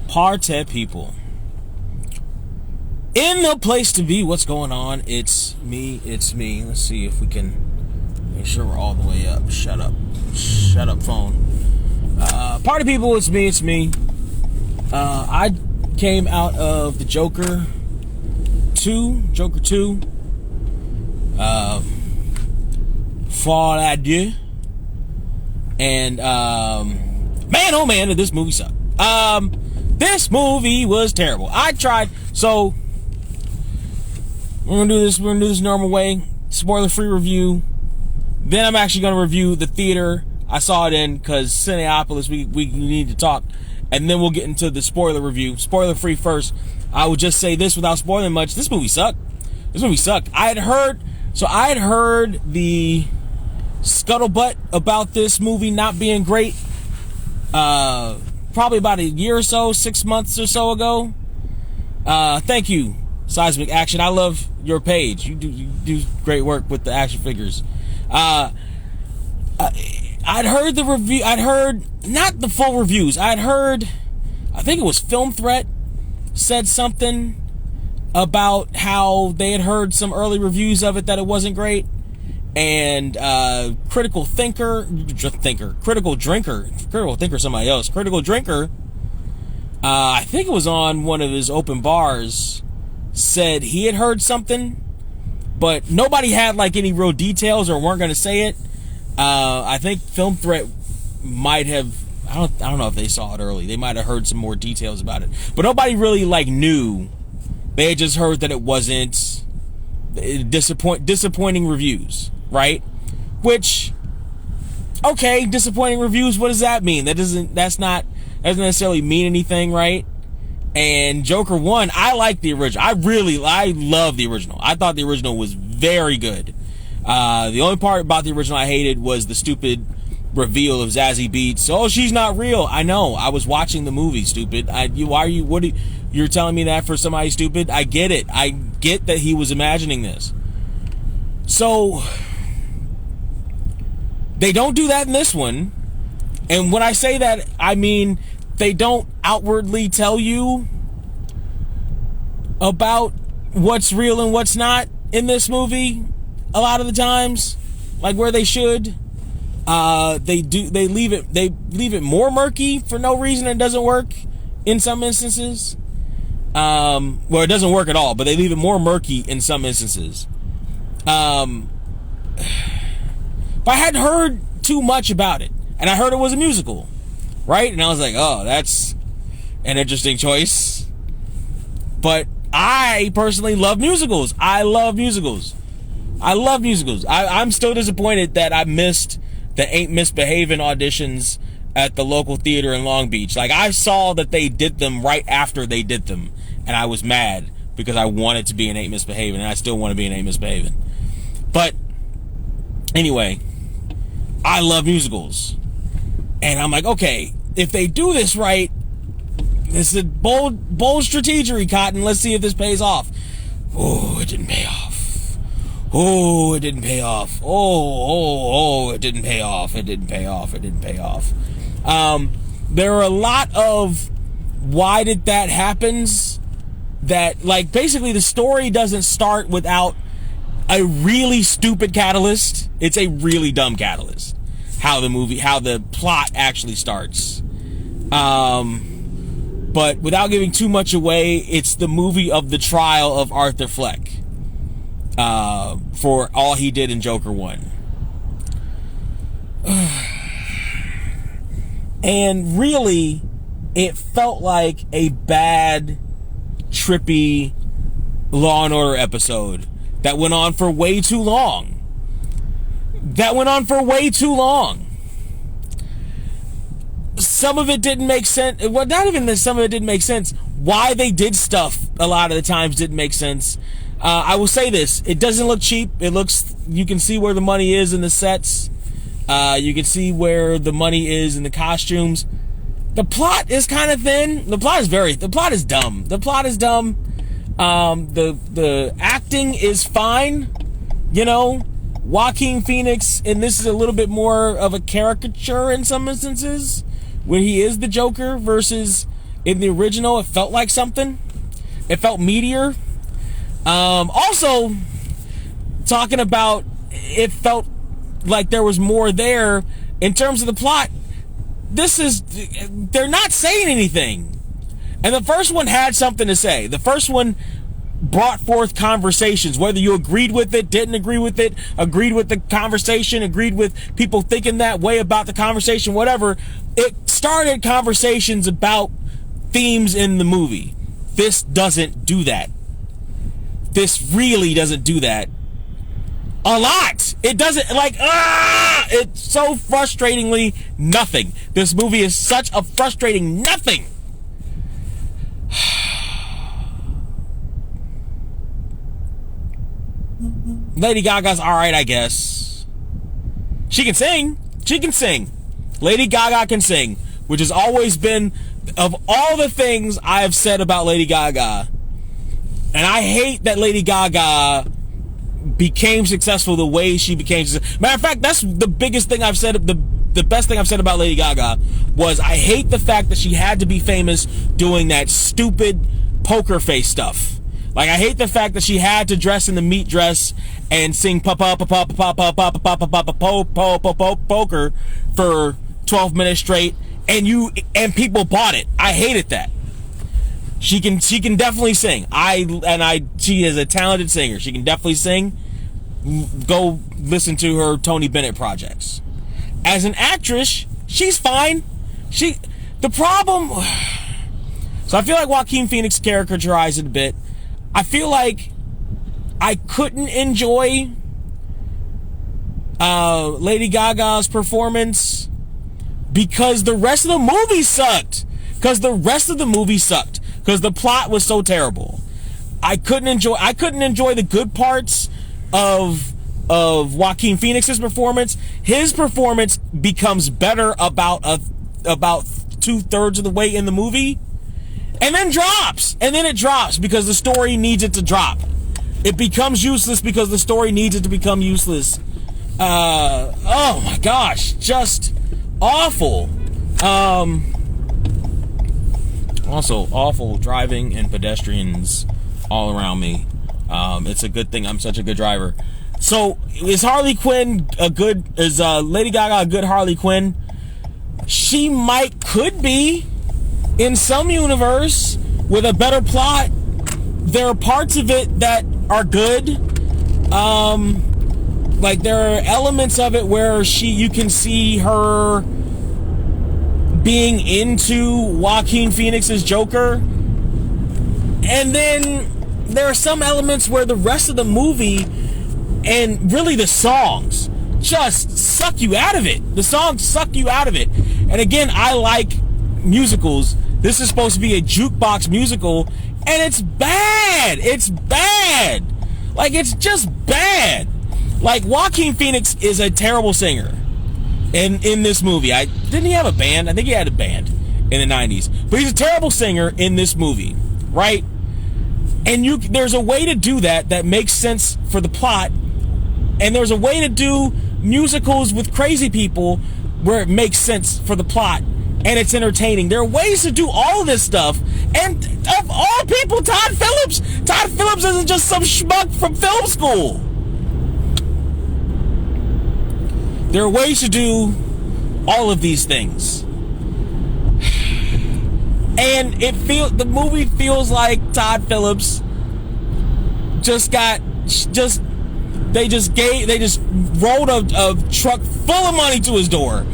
Party people. In the place to be, what's going on? It's me. Let's see if we can make sure we're all the way up. Shut up, phone. Party people, it's me. I came out of the Joker 2. Folie. And, man, oh man, did this movie suck. This movie was terrible. I tried, so we're gonna do this normal way, spoiler-free review. Then I'm actually gonna review the theater I saw it in, because Cinepolis, we need to talk. And then we'll get into the spoiler review. Spoiler-free first. I would just say this without spoiling much. This movie sucked. I had heard the scuttlebutt about this movie not being great probably about a year or so, 6 months or so ago. Thank you, Seismic Action. I love your page. You do great work with the action figures. I'd heard the review. I'd heard not the full reviews. I think it was Film Threat said something about how they had heard some early reviews of it that it wasn't great. And Critical Drinker, I think it was on one of his open bars, said he had heard something, but nobody had like any real details or weren't going to say it. I think Film Threat might have, I don't know if they saw it early. They might have heard some more details about it, but nobody really like knew. They had just heard that it wasn't disappointing reviews. Right? Which, okay, disappointing reviews, what does that mean? That doesn't necessarily mean anything, right? And Joker 1, I like the original. I love the original. I thought the original was very good. The only part about the original I hated was the stupid reveal of Zazie Beetz. Oh, she's not real. I know. I was watching the movie, stupid. You're telling me that for somebody stupid? I get it. I get that he was imagining this. So they don't do that in this one. And when I say that, I mean they don't outwardly tell you about what's real and what's not in this movie a lot of the times, like where they should. They leave it more murky for no reason. It doesn't work in some instances. Well, it doesn't work at all, but they leave it more murky in some instances. But I hadn't heard too much about it, and I heard it was a musical, right? And I was like, oh, that's an interesting choice. But I personally love musicals. I'm still disappointed that I missed the Ain't Misbehavin' auditions at the local theater in Long Beach. Like, I saw that they did them right after they did them, and I was mad because I wanted to be an Ain't Misbehavin', and I still want to be an Ain't Misbehavin'. But anyway, I love musicals. And I'm like, okay, if they do this right, this is a bold strategery, Cotton. Let's see if this pays off. Oh, it didn't pay off. Oh, it didn't pay off. Oh, it didn't pay off. It didn't pay off. It didn't pay off. There are a lot of why did that happens that, like, basically the story doesn't start without a really stupid catalyst. It's a really dumb catalyst. How the plot actually starts. But without giving too much away, it's the movie of the trial of Arthur Fleck. For all he did in Joker 1. And really, it felt like a bad, trippy Law and Order episode that went on for way too long. Some of it didn't make sense. Well, not even that some of it didn't make sense. Why they did stuff a lot of the times didn't make sense. I will say this. It doesn't look cheap. You can see where the money is in the sets. You can see where the money is in the costumes. The plot is kind of thin. The plot is dumb. The acting is fine. You know, Joaquin Phoenix, and this is a little bit more of a caricature in some instances, when he is the Joker versus in the original, it felt like something. It felt meatier. Also, talking about it felt like there was more there in terms of the plot. They're not saying anything. And the first one had something to say. The first one brought forth conversations, whether you agreed with it, didn't agree with it, agreed with the conversation, agreed with people thinking that way about the conversation, whatever. It started conversations about themes in the movie. This doesn't do that. This really doesn't do that. A lot. It doesn't, it's so frustratingly nothing. This movie is such a frustrating nothing. Lady Gaga's alright, I guess. She can sing. Lady Gaga can sing, which has always been, of all the things I have said about Lady Gaga, and I hate that Lady Gaga became successful the way she became successful. Matter of fact, that's the biggest thing I've said, the best thing I've said about Lady Gaga was I hate the fact that she had to be famous doing that stupid poker face stuff. Like, I hate the fact that she had to dress in the meat dress and sing poker for 12 minutes straight, and people bought it. I hated that. She can definitely sing. She is a talented singer. She can definitely sing. Go listen to her Tony Bennett projects. As an actress, she's fine. The problem, so I feel like Joaquin Phoenix caricaturized it a bit. I feel like I couldn't enjoy Lady Gaga's performance because the rest of the movie sucked. Because the plot was so terrible. I couldn't enjoy the good parts of Joaquin Phoenix's performance. His performance becomes better about 2/3 of the way in the movie. And then it drops because the story needs it to drop. It becomes useless because the story needs it to become useless. Oh my gosh, just awful. Also, awful driving and pedestrians all around me. It's a good thing I'm such a good driver. So, is Lady Gaga a good Harley Quinn? She could be. In some universe, with a better plot, there are parts of it that are good. Like, there are elements of it where you can see her being into Joaquin Phoenix's Joker. And then there are some elements where the rest of the movie, and really the songs, just suck you out of it. The songs suck you out of it. And again, I like musicals. This is supposed to be a jukebox musical, and it's bad. It's bad. Like, it's just bad. Like, Joaquin Phoenix is a terrible singer in this movie. Didn't he have a band? I think he had a band in the 90s. But he's a terrible singer in this movie, right? And there's a way to do that makes sense for the plot, and there's a way to do musicals with crazy people where it makes sense for the plot. And it's entertaining. There are ways to do all of this stuff. And of all people, Todd Phillips isn't just some schmuck from film school. There are ways to do all of these things. And the movie feels like Todd Phillips they just rolled a truck full of money to his door.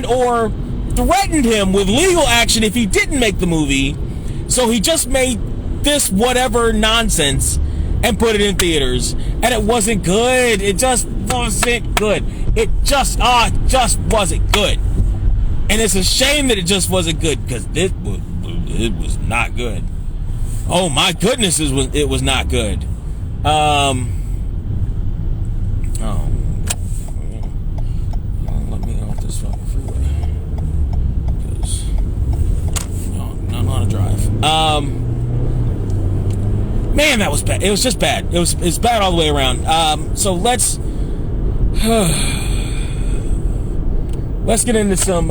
Or threatened him with legal action if he didn't make the movie. So he just made this whatever nonsense and put it in theaters. And it wasn't good. It just wasn't good. It just wasn't good. And it's a shame that it just wasn't good because it was not good. Oh my goodness, it was not good. Let me off this fucking freeway. Because I don't know how to drive. Man, that was bad. It was just bad. It's bad all the way around. So let's let's get into some.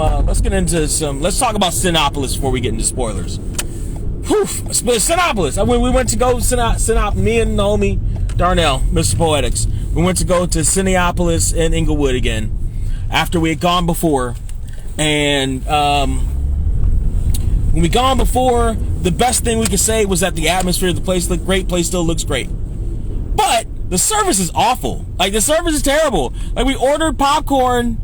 Let's talk about Cinepolis before we get into spoilers. Whew, Cinepolis. We went to go Cinepolis. Me and Naomi Darnell, Mr. Poetics. We went to go to Cinepolis in Inglewood again after we had gone before, and when we gone before, the best thing we could say was that the atmosphere of the place looked great. Place still looks great, but the service is awful. Like, the service is terrible. Like, we ordered popcorn,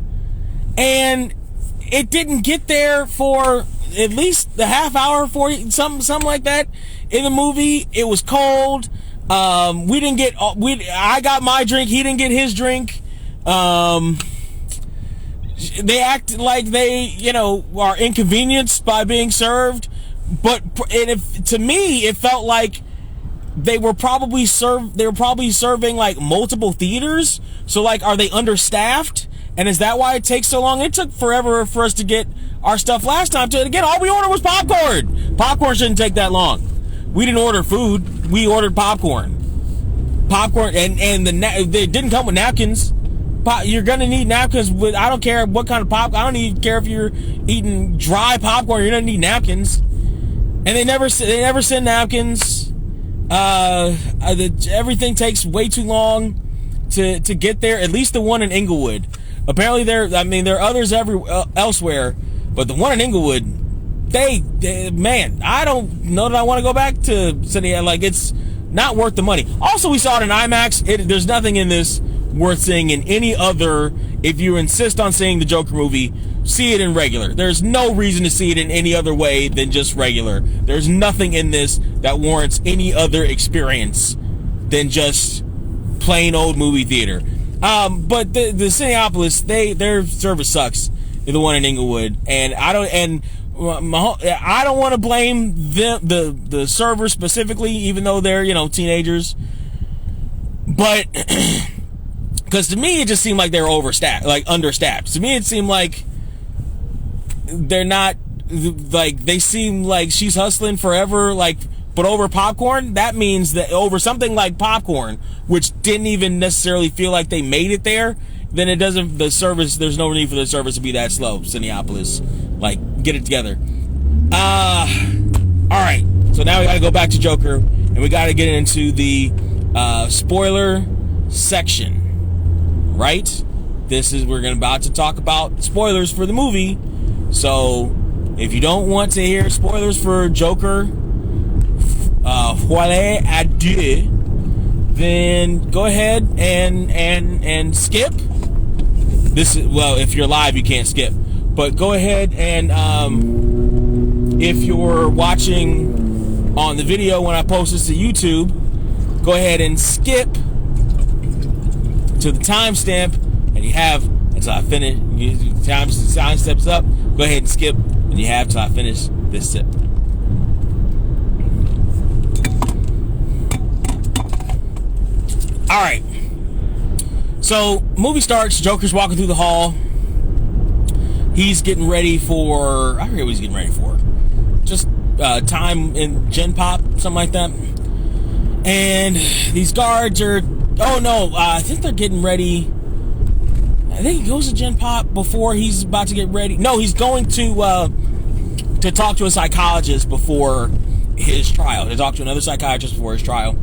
and it didn't get there for at least the half hour, 40, something like that. In the movie, it was cold. We didn't get. I got my drink. He didn't get his drink. They act like they, are inconvenienced by being served. But to me, it felt like they were probably serving like multiple theaters. So, like, are they understaffed? And is that why it takes so long? It took forever for us to get our stuff last time. Again, all we ordered was popcorn. Popcorn shouldn't take that long. We didn't order food. We ordered popcorn. And they didn't come with napkins. You're gonna need napkins. I don't care what kind of popcorn. I don't even care if you're eating dry popcorn. You're gonna need napkins. And they never send napkins. Everything takes way too long to get there. At least the one in Inglewood. Apparently there are others elsewhere, but the one in Inglewood, man, I don't know that I want to go back to City. Like, it's not worth the money. Also, we saw it in IMAX. There's nothing in this worth seeing in any other. If you insist on seeing the Joker movie, see it in regular. There's no reason to see it in any other way than just regular. There's nothing in this that warrants any other experience than just plain old movie theater. But the Cinepolis, their service sucks. The one in Inglewood, and I don't want to blame the servers specifically, even though they're teenagers. But because to me it just seemed like they were overstaffed, like understaffed. To me it seemed like they're not, like, they seem like she's hustling forever, like. But over popcorn, that means that over something like popcorn, which didn't even necessarily feel like they made it there, then there's no need for the service to be that slow. Cinepolis, like, get it together. Alright, so now we gotta go back to Joker, and we gotta get into the spoiler section, right? We're about to talk about spoilers for the movie, so if you don't want to hear spoilers for Joker, Folie à Deux, then go ahead and skip. If you're live, you can't skip, but go ahead and if you're watching on the video when I post this to YouTube, go ahead and skip to the timestamp, and you have until I finish. Time steps up. Go ahead and skip, and you have till I finish this sip. All right. So, movie starts. Joker's walking through the hall. He's getting ready for, I forget what he's getting ready for. Just time in Gen Pop, something like that. And these guards are, I think they're getting ready. I think he goes to Gen Pop before he's about to get ready. No, he's going to talk to a psychologist before his trial. To talk to another psychiatrist before his trial.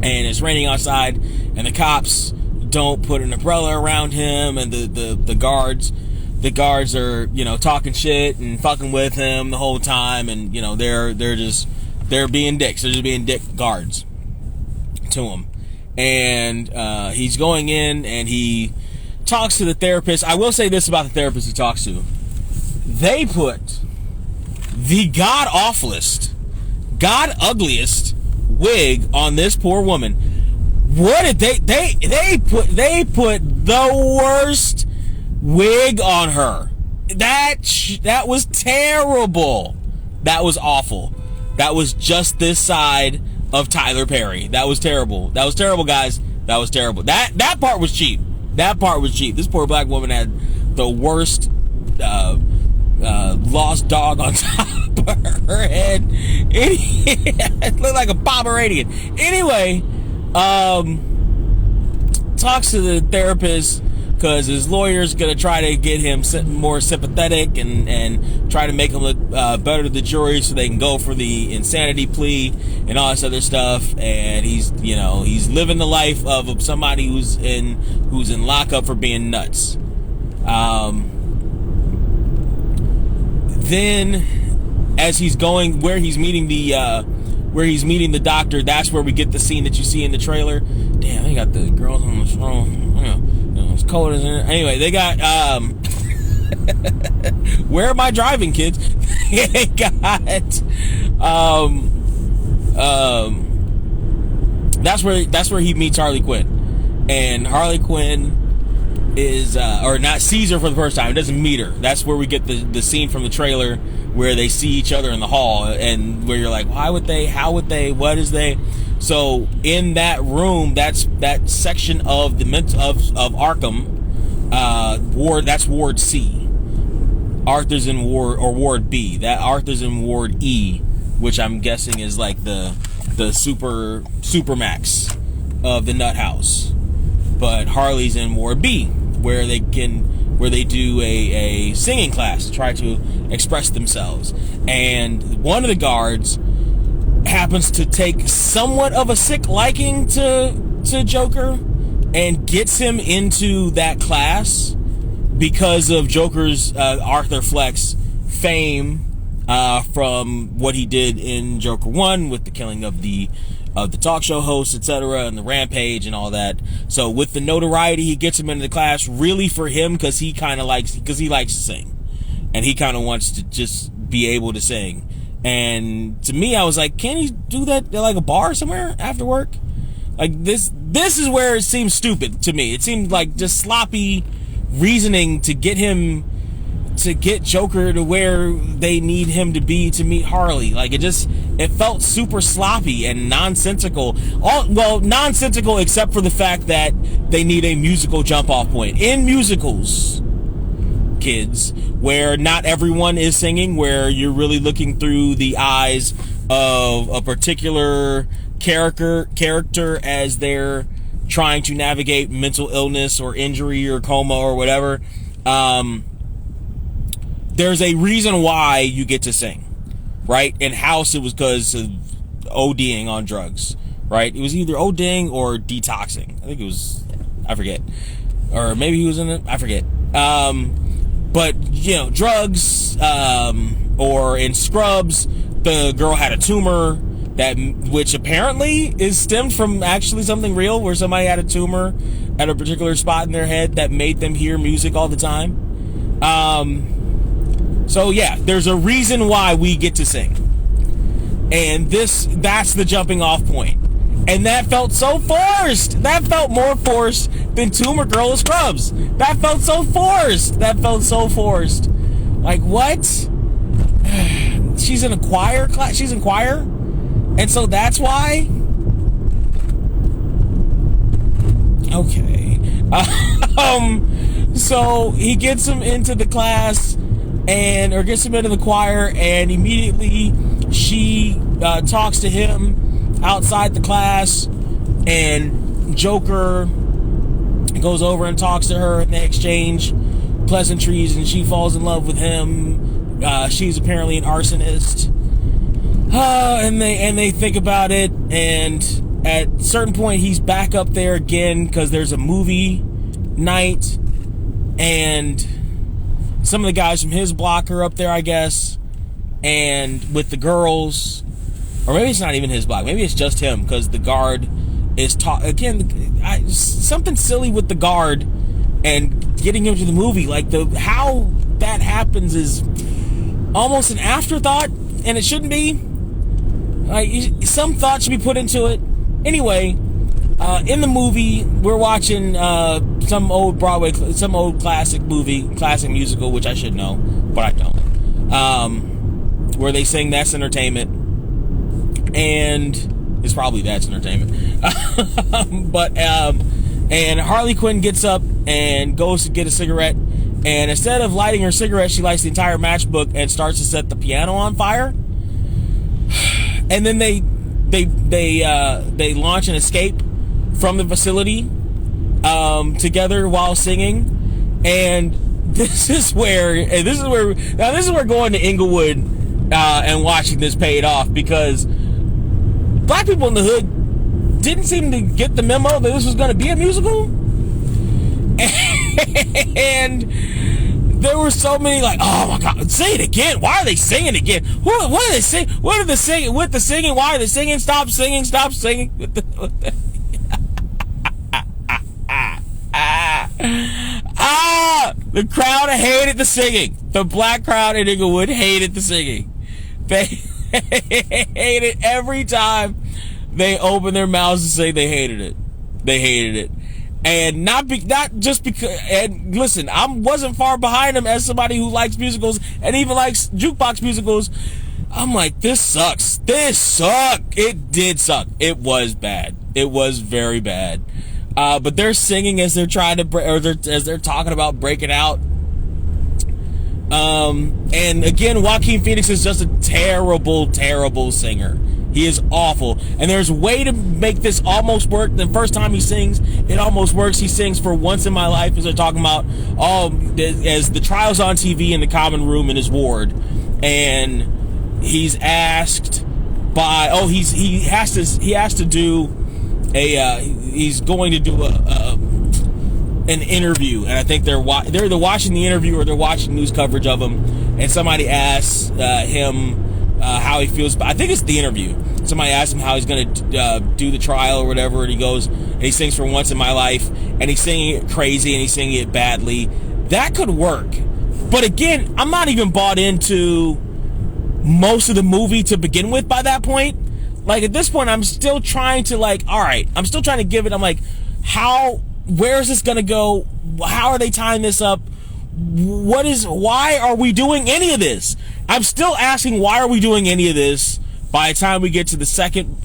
And it's raining outside, and the cops don't put an umbrella around him, and the guards are, talking shit and fucking with him the whole time, and they're being dicks. They're just being dick guards to him. And he's going in, and he talks to the therapist. I will say this about the therapist he talks to. They put the god awfulest, god ugliest wig on this poor woman. What did they put the worst wig on her. That was terrible. That was awful. That was just this side of Tyler Perry. That was terrible. That was terrible, guys. That was terrible. That part was cheap. That part was cheap. This poor black woman had the worst lost dog on top of her head. It looked like a Pomeranian. Anyway, talks to the therapist, because his lawyer's gonna try to get him more sympathetic and try to make him look better to the jury so they can go for the insanity plea and all this other stuff. And he's living the life of somebody who's in lockup for being nuts. Then as he's going where he's meeting the doctor, that's where we get the scene that you see in the trailer. Damn, they got the girls on the phone. It's cold, isn't it? Anyway, they got where am I driving, kids? They got that's where he meets Harley Quinn. And Harley Quinn is or not sees her for the first time. It doesn't meet her. That's where we get the scene from the trailer where they see each other in the hall, and where you're like, why would they, how would they, what is they? So in that room, that's that section of the of Arkham ward, that's Ward C. Arthur's in Ward B. That Arthur's in Ward E, which I'm guessing is like the super max of the nut house. But Harley's in Ward B, where they do a singing class to try to express themselves. And one of the guards happens to take somewhat of a sick liking to Joker and gets him into that class because of Joker's Arthur Fleck's fame from what he did in Joker 1 with the killing of the talk show host, etc., and the rampage and all that. So with the notoriety, he gets him into the class really for him because he likes to sing, and he kind of wants to just be able to sing. And to me, I was like, can he do that at like a bar somewhere after work? Like this is where it seems stupid to me. It seemed like just sloppy reasoning to get Joker to where they need him to be to meet Harley. Like it felt super sloppy and nonsensical. Nonsensical except for the fact that they need a musical jump off point. In musicals, kids, where not everyone is singing, where you're really looking through the eyes of a particular character as they're trying to navigate mental illness or injury or coma or whatever. There's a reason why you get to sing, right? In House, it was because of ODing on drugs, right? It was either ODing or detoxing. I think it was, I forget. Or maybe he was in it, I forget. But, drugs, or in Scrubs, the girl had a tumor which apparently is stemmed from actually something real, where somebody had a tumor at a particular spot in their head that made them hear music all the time. So yeah, there's a reason why we get to sing. And that's the jumping off point. And that felt so forced. That felt more forced than Tumor Girl or Scrubs. That felt so forced. Like, what? She's in a choir class. She's in choir? And so that's why? Okay. So he gets him into the class or gets him into the choir, and immediately she talks to him outside the class, and Joker goes over and talks to her, and they exchange pleasantries, and she falls in love with him. She's apparently an arsonist. And they think about it, and at a certain point he's back up there again because there's a movie night, and some of the guys from his block are up there, I guess, and with the girls, or maybe it's not even his block, maybe it's just him, because the guard is something silly with the guard and getting him to the movie. Like, how that happens is almost an afterthought, and it shouldn't be. Like, some thought should be put into it. Anyway, in the movie, we're watching some old classic musical, which I should know, but I don't. Where they sing That's Entertainment, and it's probably That's Entertainment. And Harley Quinn gets up and goes to get a cigarette, and instead of lighting her cigarette, she lights the entire matchbook and starts to set the piano on fire. And then they launch an escape from the facility together while singing. And this is where going to Inglewood and watching this paid off, because black people in the hood didn't seem to get the memo that this was going to be a musical. And there were so many like, oh my God, say it again. Why are they singing again? What are they saying? What are they singing with the singing? Why are they singing? Stop singing. Stop singing. The crowd hated the singing. The black crowd in Inglewood hated the singing. They hated it every time they opened their mouths to say they hated it. They hated it. And not just because, and listen, I wasn't far behind them as somebody who likes musicals and even likes jukebox musicals. I'm like, this sucks. This sucked. It did suck. It was bad. It was very bad. But they're singing as they're trying to, as they're talking about breaking out. And again, Joaquin Phoenix is just a terrible, terrible singer. He is awful. And there's a way to make this almost work. The first time he sings, it almost works. He sings for Once in My Life, as they're talking about, as the trial's on TV in the common room in his ward. And he's asked by, he's going to do an interview. And I think they're either watching the interview or they're watching news coverage of him. And somebody asks him how he feels. I think it's the interview. Somebody asked him how he's going to do the trial or whatever, and he goes and he sings for Once in My Life, and he's singing it crazy and he's singing it badly. That could work. But again, I'm not even bought into most of the movie to begin with by that point. Like, at this point, I'm still trying to, like, all right, I'm still trying to give it, I'm like, where is this going to go? How are they tying this up? Why are we doing any of this? I'm still asking, why are we doing any of this? By the time we get to the second,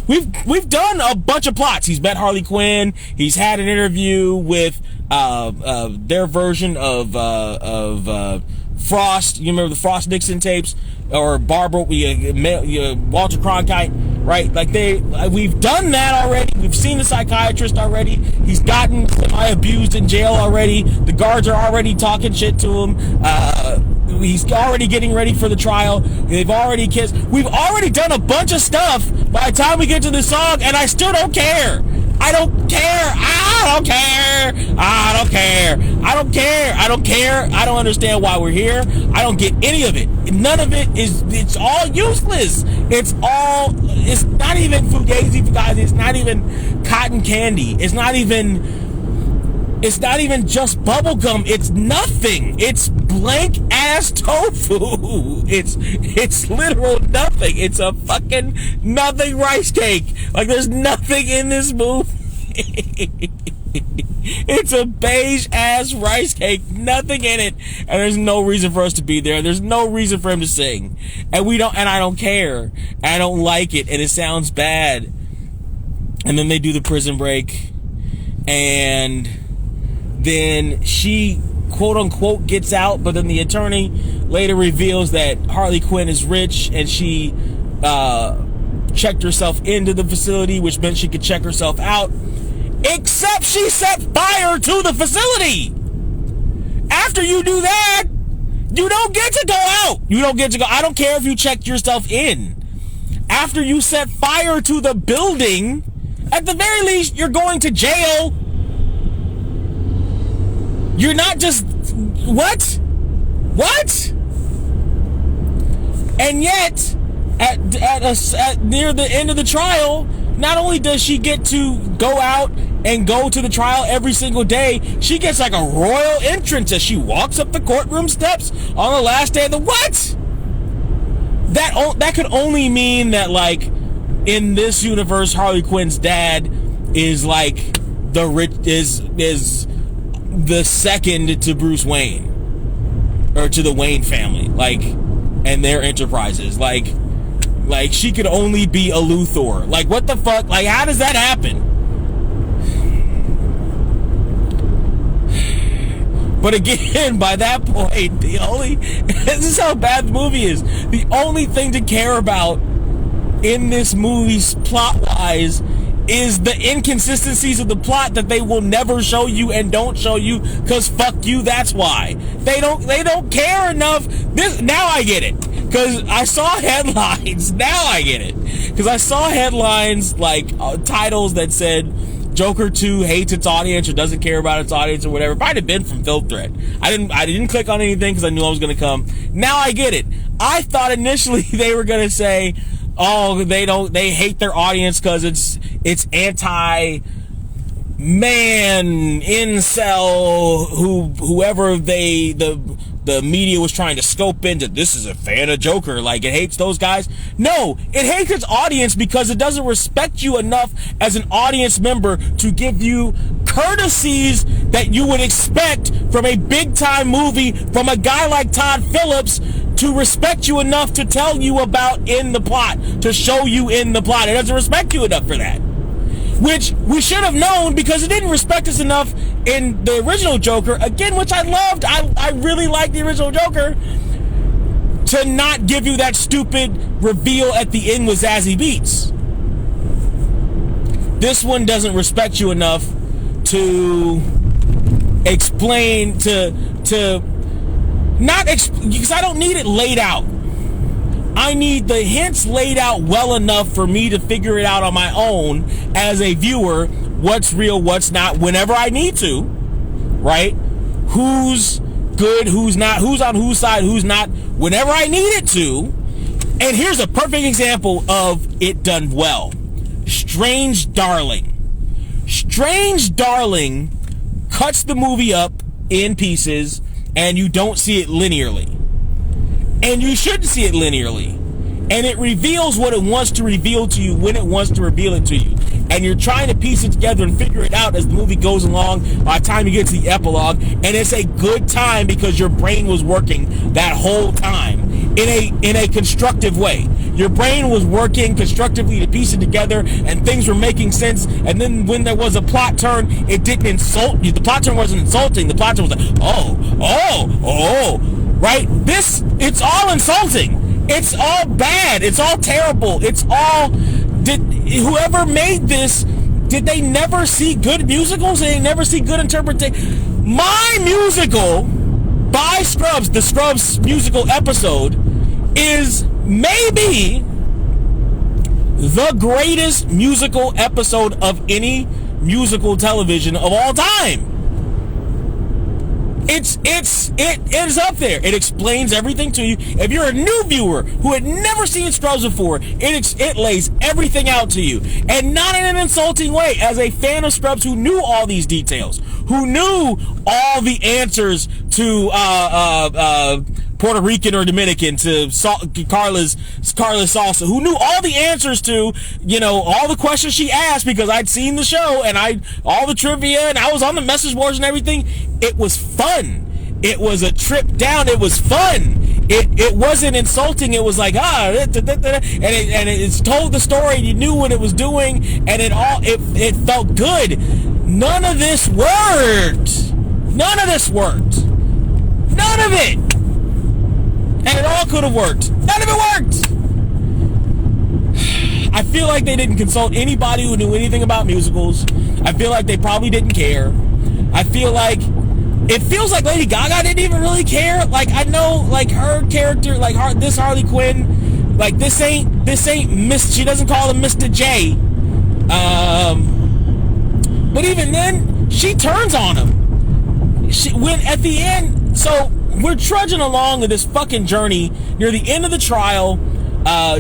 we've done a bunch of plots. He's met Harley Quinn. He's had an interview with their version of Frost. You remember the Frost Nixon tapes, or Barbara, Walter Cronkite, right? Like we've done that already. We've seen the psychiatrist already. He's gotten semi-abused in jail already. The guards are already talking shit to him. He's already getting ready for the trial. They've already kissed. We've already done a bunch of stuff by the time we get to the song, and I still don't care. I don't care. I don't care. I don't care. I don't care. I don't care. I don't understand why we're here. I don't get any of it. None of it it's all useless. It's not even fugazi, you guys. It's not even cotton candy. It's not even just bubblegum. It's nothing. It's blank ass tofu. It's literal nothing. It's a fucking nothing rice cake. Like, there's nothing in this movie. It's a beige ass rice cake, nothing in it, and there's no reason for us to be there. There's no reason for him to sing, and I don't care. I don't like it, and it sounds bad. And then they do the prison break, and then she quote unquote gets out, but then the attorney later reveals that Harley Quinn is rich, and she checked herself into the facility, which meant she could check herself out, except she set fire to the facility. After you do that, you don't get to go out. You don't get to go. I don't care if you checked yourself in. After you set fire to the building, at the very least, you're going to jail. You're not just, what? And yet, at near the end of the trial, not only does she get to go out and go to the trial every single day, she gets like a royal entrance as she walks up the courtroom steps on the last day of the what? That could only mean that, like, in this universe, Harley Quinn's dad is like is the second to Bruce Wayne, or to the Wayne family, like, and their enterprises. Like she could only be a Luthor. Like, what the fuck? Like, how does that happen? But again, by that point, this is how bad the movie is. The only thing to care about in this movie, plot-wise, is the inconsistencies of the plot that they will never show you and don't show you because fuck you, that's why. They don't care enough. Now I get it. Because I saw headlines. Now I get it. Because I saw headlines like titles that said Joker 2 hates its audience or doesn't care about its audience or whatever. It might have been from Filth Thread. I didn't click on anything because I knew I was going to come. Now I get it. I thought initially they were going to say, oh, they hate their audience because it's anti-man, incel, whoever the media was trying to scope into. This is a fan of Joker, like it hates those guys. No, it hates its audience because it doesn't respect you enough as an audience member to give you courtesies that you would expect from a big time movie from a guy like Todd Phillips, to respect you enough to tell you about in the plot, to show you in the plot. It doesn't respect you enough for that. Which we should have known because it didn't respect us enough in the original Joker, again, which I loved. I really liked the original Joker, to not give you that stupid reveal at the end with Zazie Beetz. This one doesn't respect you enough to explain, because I don't need it laid out. I need the hints laid out well enough for me to figure it out on my own as a viewer, what's real, what's not, whenever I need to, right? Who's good, who's not, who's on whose side, who's not, whenever I need it to. And here's a perfect example of it done well. Strange Darling. Strange Darling cuts the movie up in pieces and you don't see it linearly. And you shouldn't see it linearly. And it reveals what it wants to reveal to you when it wants to reveal it to you. And you're trying to piece it together and figure it out as the movie goes along by the time you get to the epilogue. And it's a good time because your brain was working that whole time in a constructive way. Your brain was working constructively to piece it together and things were making sense. And then when there was a plot turn, it didn't insult you. The plot turn wasn't insulting. The plot turn was like, oh, right? It's all insulting. It's all bad. It's all terrible. It's all... Whoever made this, did they never see good musicals? Did they never see good interpretation? My musical by Scrubs, the Scrubs musical episode, is maybe the greatest musical episode of any musical television of all time. It is up there. It explains everything to you. If you're a new viewer who had never seen Scrubs before, it lays everything out to you, and not in an insulting way. As a fan of Scrubs who knew all these details, who knew all the answers to Puerto Rican or Dominican, to Carla's salsa, who knew all the answers to, all the questions she asked because I'd seen the show and all the trivia and I was on the message boards and everything. It was fun. It was a trip down. It was fun. It wasn't insulting. It was like, and it's told the story. You knew what it was doing, and it felt good. None of this worked. None of this worked. None of it. And it all could have worked. None of it worked. I feel like they didn't consult anybody who knew anything about musicals. I feel like they probably didn't care. I feel like it feels like Lady Gaga didn't even really care. Like, I know, like, her character, like this Harley Quinn, like this ain't Miss. She doesn't call him Mr. J. But even then, she turns on him. When at the end, so we're trudging along with this fucking journey. Near the end of the trial,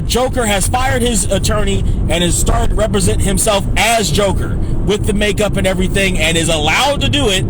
Joker has fired his attorney and has started to represent himself as Joker with the makeup and everything, and is allowed to do it.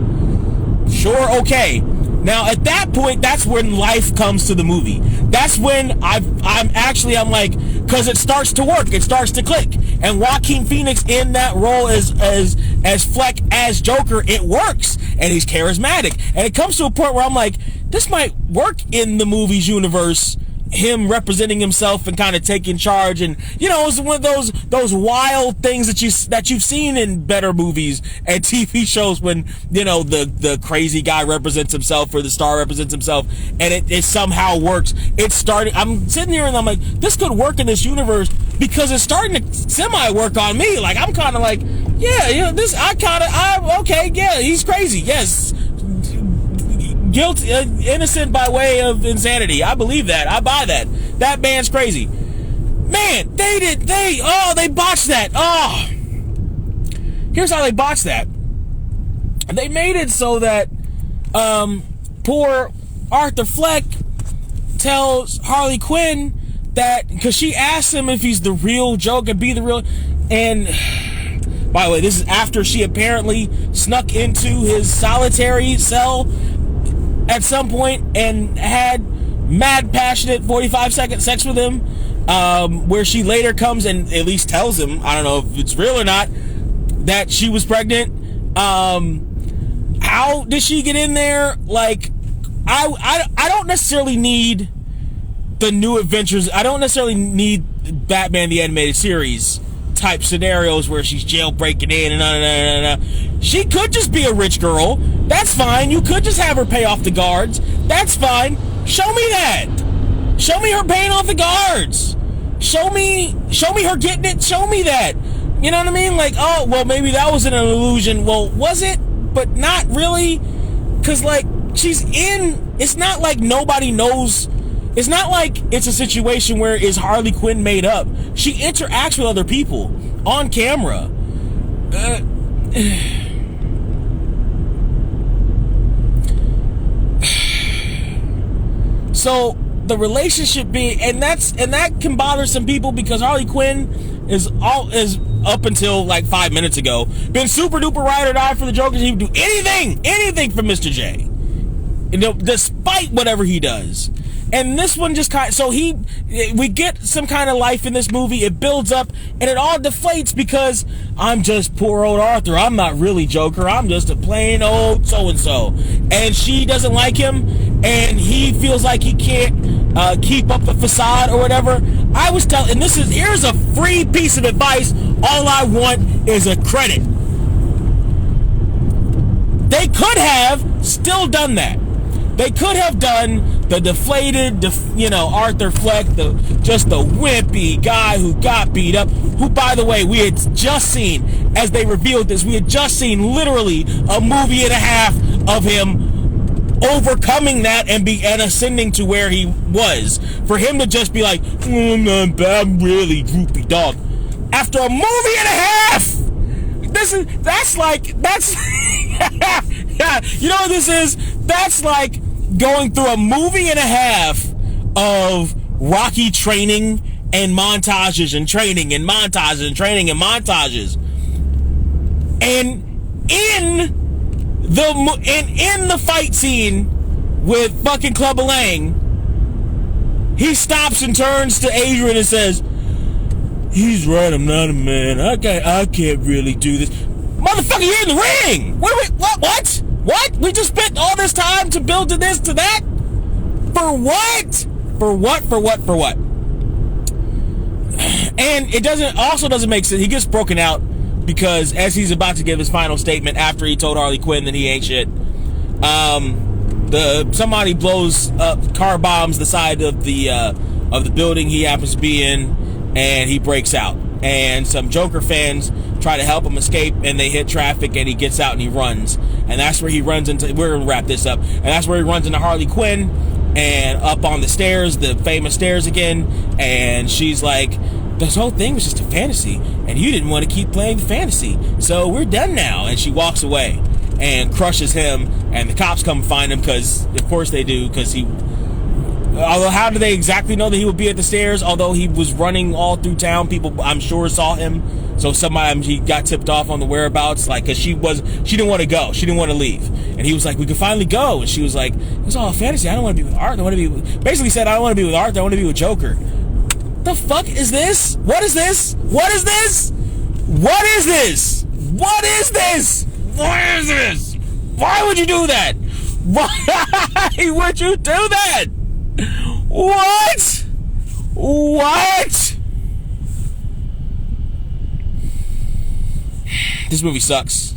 Sure, okay. Now at that point, that's when life comes to the movie. That's when I'm like, because it starts to work, it starts to click, and Joaquin Phoenix in that role as Fleck as Joker, it works, and he's charismatic, and it comes to a point where I'm like, this might work in the movie's universe. Him representing himself and kind of taking charge, and it's one of those wild things that you've seen in better movies and TV shows when the crazy guy represents himself or the star represents himself, and it somehow works. I'm sitting here and I'm like, this could work in this universe, because it's starting to semi-work on me. Like, I'm kind of like, yeah, okay, yeah, he's crazy. Yes. Guilty, innocent by way of insanity. I believe that. I buy that. That man's crazy. Man, they botched that. Oh. Here's how they botched that. They made it so that poor Arthur Fleck tells Harley Quinn that, because she asks him if he's the real Joker, be the real, and by the way, this is after she apparently snuck into his solitary cell at some point and had mad passionate 45-second sex with him, where she later comes and at least tells him, I don't know if it's real or not, that she was pregnant. How did she get in there? Like, I don't necessarily need the new adventures. I don't necessarily need Batman the Animated Series type scenarios where she's jailbreaking in and She could just be a rich girl. That's fine. You could just have her pay off the guards. That's fine. Show me that. Show me her paying off the guards. Show me her getting it. Show me that. You know what I mean? Like, oh, well, maybe that was an illusion. Well, was it? But not really. Because, like, she's in... It's not like nobody knows... It's not like it's a situation where is Harley Quinn made up. She interacts with other people on camera. So the relationship being, and that can bother some people because Harley Quinn is up until like 5 minutes ago been super duper ride or die for the Joker. He would do anything for Mr. J, despite whatever he does. And this one just kind of, so we get some kind of life in this movie. It builds up and it all deflates because I'm just poor old Arthur. I'm not really Joker. I'm just a plain old so-and-so. And she doesn't like him and he feels like he can't keep up the facade or whatever. I was telling, and here's a free piece of advice. All I want is a credit. They could have still done that. They could have done the deflated, Arthur Fleck, the wimpy guy who got beat up, who, by the way, we had just seen, as they revealed this, we had just seen literally a movie and a half of him overcoming that and ascending to where he was. For him to just be like, I'm really droopy dog. After a movie and a half! That's you know what this is? That's like going through a movie and a half of Rocky training and montages and training and montages and training and montages. And in the fight scene with fucking Clubber Lang, he stops and turns to Adrian and says, he's right, I'm not a man. I can't really do this. Motherfucker, you're in the ring! What? We just spent all this time to build to this, to that? For what? For what? And it doesn't make sense. He gets broken out because as he's about to give his final statement after he told Harley Quinn that he ain't shit, somebody blows up, car bombs the side of the building he happens to be in, and he breaks out. And some Joker fans try to help him escape, and they hit traffic, and he gets out and he runs. And that's where he runs into, we're gonna wrap this up, and that's where he runs into Harley Quinn, and up on the stairs, the famous stairs again, and she's like, this whole thing was just a fantasy, and you didn't want to keep playing the fantasy, so we're done now. And she walks away and crushes him, and the cops come find him, because of course they do, because although how do they exactly know that he would be at the stairs? Although he was running all through town, people I'm sure saw him. So he got tipped off on the whereabouts, like, cause she didn't want to go, she didn't want to leave, and he was like, we can finally go, and she was like, it's all a fantasy. I don't want to be with Art. Basically said, I don't want to be with Art. I want to be with Joker. The fuck is this? What is this? What is this? What is this? What is this? What is this? Why would you do that? Why would you do that? What? This movie sucks.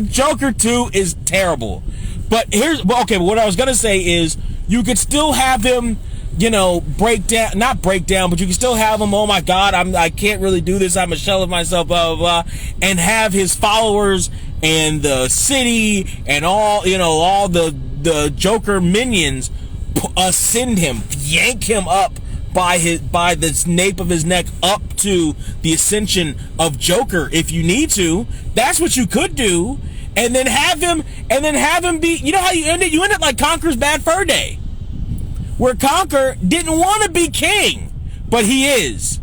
Joker 2 is terrible. But what I was gonna say is, you could still have him not break down, but you can still have him, oh my God, I can't really do this, I'm a shell of myself, blah, blah, blah, and have his followers and the city and all the Joker minions ascend him, yank him up by the nape of his neck up to the ascension of Joker if you need to. That's what you could do. And then have him be, you know how you end it? You end it like Conquer's Bad Fur Day, where Conquer didn't want to be king, but he is.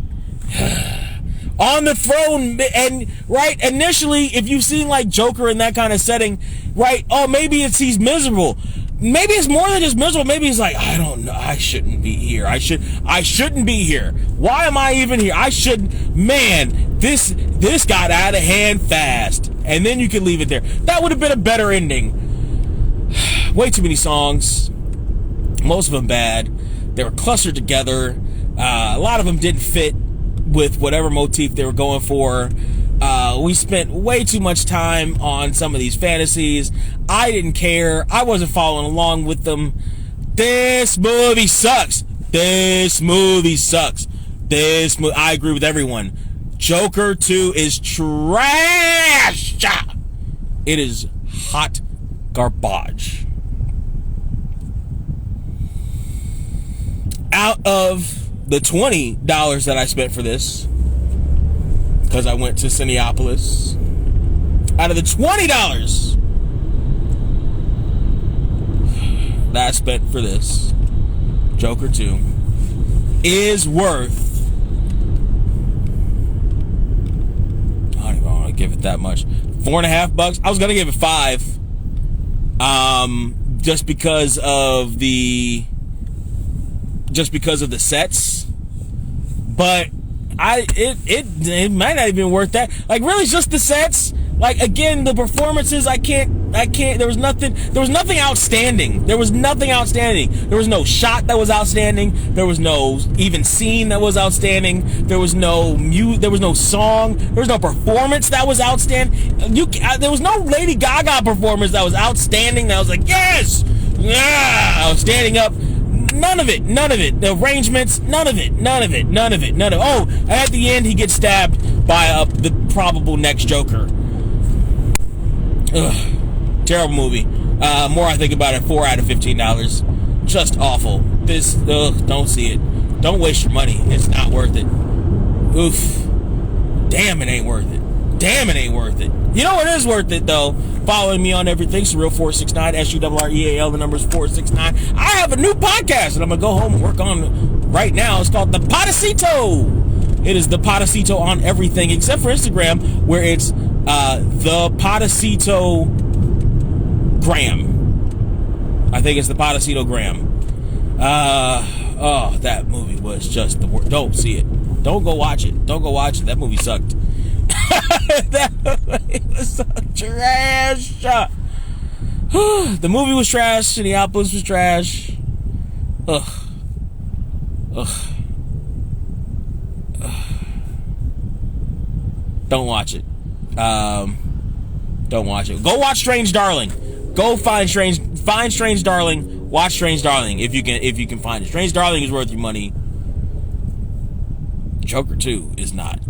On the throne, and right, initially, if you've seen like Joker in that kind of setting, right, oh, maybe he's miserable. Maybe it's more than just miserable. Maybe he's like, I don't know, I shouldn't be here. I shouldn't be here. Why am I even here? I shouldn't, man, this got out of hand fast. And then you can leave it there. That would have been a better ending. Way too many songs. Most of them bad. They were clustered together. A lot of them didn't fit with whatever motif they were going for. We spent way too much time on some of these fantasies. I didn't care. I wasn't following along with them. This movie sucks. This movie sucks. I agree with everyone. Joker 2 is trash. It is hot garbage. Out of the $20 that I spent for this, because I went to Cinepolis, out of the $20 that I spent for this, Joker 2 is worth, I don't even want to give it that much, $4.50. I was gonna give it $5, just because of the sets, but it might not even be worth that. Like, really, it's just the sets. Like, again, the performances, I can't, there was nothing outstanding. There was nothing outstanding. There was no shot that was outstanding. There was no even scene that was outstanding. There was no song. There was no performance that was outstanding. There was no Lady Gaga performance that was outstanding. That was like, yes! Yeah! I was standing up. None of it. The arrangements, none of it. Oh, and at the end, he gets stabbed by the probable next Joker. Ugh. Terrible movie. More I think about it, $4 out of $15. Just awful. Don't see it. Don't waste your money. It's not worth it. Oof. Damn, it ain't worth it. You know what is worth it, though? Following me on everything, Surreal469, SURREAL, the number's 469. I have a new podcast that I'm going to go home and work on right now. It's called The Potacito. It is The Potacito on everything, except for Instagram, where it's The Potacito Gram. I think it's The Potacito Gram. Oh, that movie was just the worst. Don't see it. Don't go watch it. That movie sucked. That movie was so trash. The movie was trash. Cinepolis was trash. Ugh. Don't watch it. Don't watch it. Go watch Strange Darling. Go find Strange Darling. Watch Strange Darling if you can find it. Strange Darling is worth your money. Joker 2 is not.